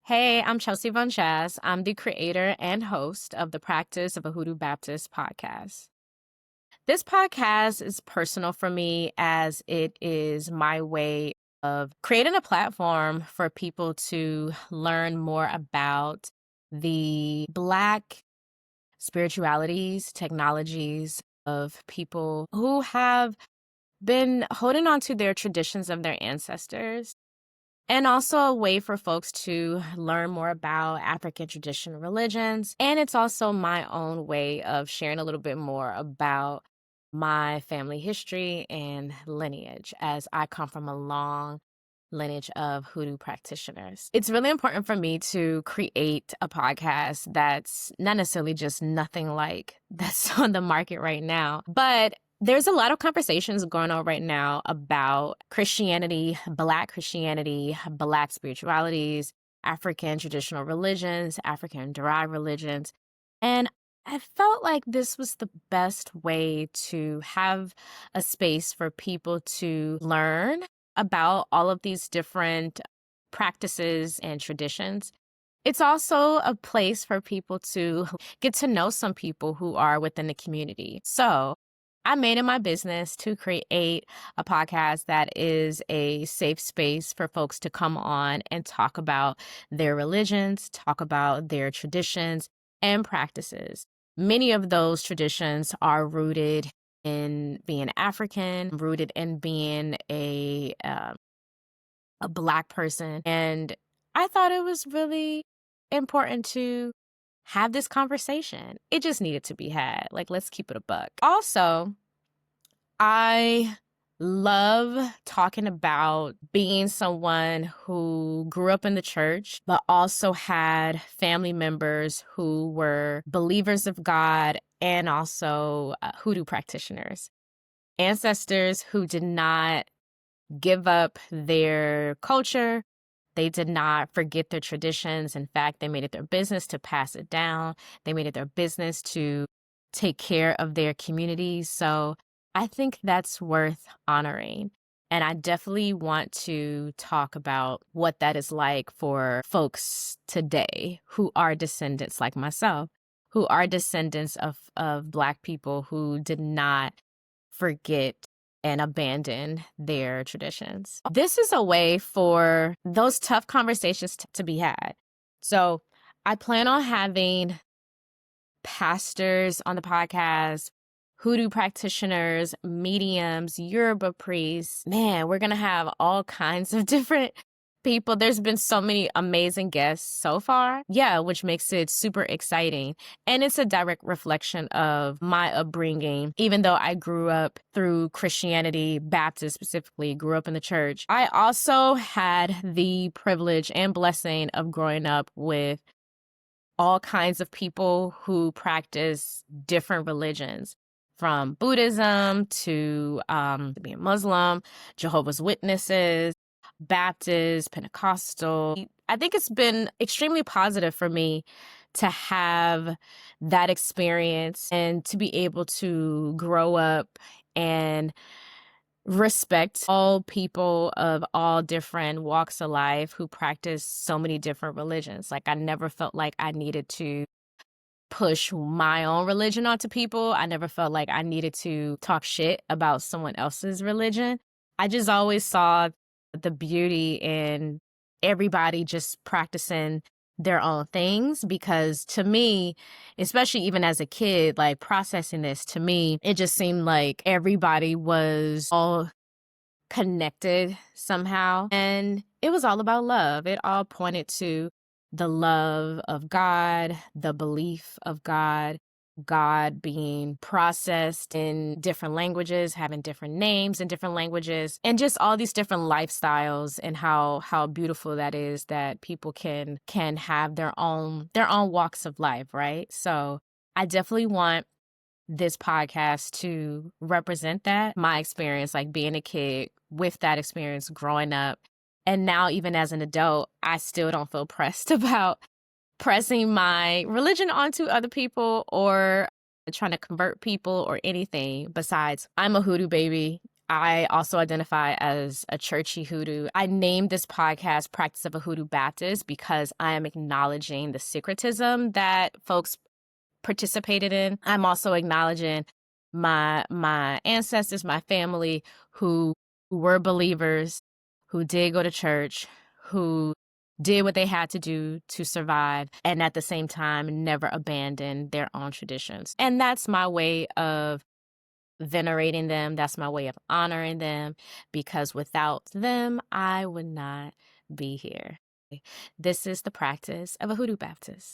Hey, I'm Chelsea Von Chaz. I'm the creator and host of the Practice of a Hoodoo Baptist podcast. This podcast is personal for me as it is my way of creating a platform for people to learn more about the Black spiritualities, technologies of people who have been holding on to their traditions of their ancestors. And also a way for folks to learn more about African traditional religions. And it's also my own way of sharing a little bit more about my family history and lineage, as I come from a long lineage of Hoodoo practitioners. It's really important for me to create a podcast that's not necessarily just nothing like that's on the market right now, but there's a lot of conversations going on right now about Christianity, Black spiritualities, African traditional religions, African derived religions. And I felt like this was the best way to have a space for people to learn about all of these different practices and traditions. It's also a place for people to get to know some people who are within the community. So I made it my business to create a podcast that is a safe space for folks to come on and talk about their religions, talk about their traditions and practices. Many of those traditions are rooted in being African, rooted in being a Black person. And I thought it was really important to have this conversation. It just needed to be had. Like, let's keep it a buck. Also, I love talking about being someone who grew up in the church, but also had family members who were believers of God and also Hoodoo practitioners. Ancestors who did not give up their culture. They did not forget their traditions. In fact, they made it their business to pass it down. They made it their business to take care of their communities. So I think that's worth honoring. And I definitely want to talk about what that is like for folks today who are descendants like myself, who are descendants of Black people who did not forget and abandon their traditions. This is a way for those tough conversations to be had. So I plan on having pastors on the podcast, Hoodoo practitioners, mediums, Yoruba priests. Man, we're going to have all kinds of different people. There's been so many amazing guests so far. Yeah, which makes it super exciting. And it's a direct reflection of my upbringing. Even though I grew up through Christianity, Baptist specifically, grew up in the church, I also had the privilege and blessing of growing up with all kinds of people who practice different religions, from Buddhism to being Muslim, Jehovah's Witnesses, Baptist, Pentecostal. I think it's been extremely positive for me to have that experience and to be able to grow up and respect all people of all different walks of life who practice so many different religions. Like, I never felt like I needed to push my own religion onto people. I never felt like I needed to talk shit about someone else's religion. I just always saw the beauty in everybody just practicing their own things, because to me, especially even as a kid, like processing this, to me, it just seemed like everybody was all connected somehow. And it was all about love. It all pointed to the love of God, the belief of God, God being processed in different languages, having different names in different languages, and just all these different lifestyles, and how beautiful that is that people can have their own walks of life, right? So I definitely want this podcast to represent that, my experience, like being a kid with that experience growing up. And now, even as an adult, I still don't feel pressed about pressing my religion onto other people or trying to convert people or anything. Besides, I'm a Hoodoo baby. I also identify as a churchy hoodoo. I named this podcast Practice of a Hoodoo Baptist because I am acknowledging the syncretism that folks participated in. I'm also acknowledging my ancestors, my family who were believers, who did go to church, who did what they had to do to survive, and at the same time never abandoned their own traditions. And that's my way of venerating them. That's my way of honoring them, because without them, I would not be here. This is the practice of a Hoodoo Baptist.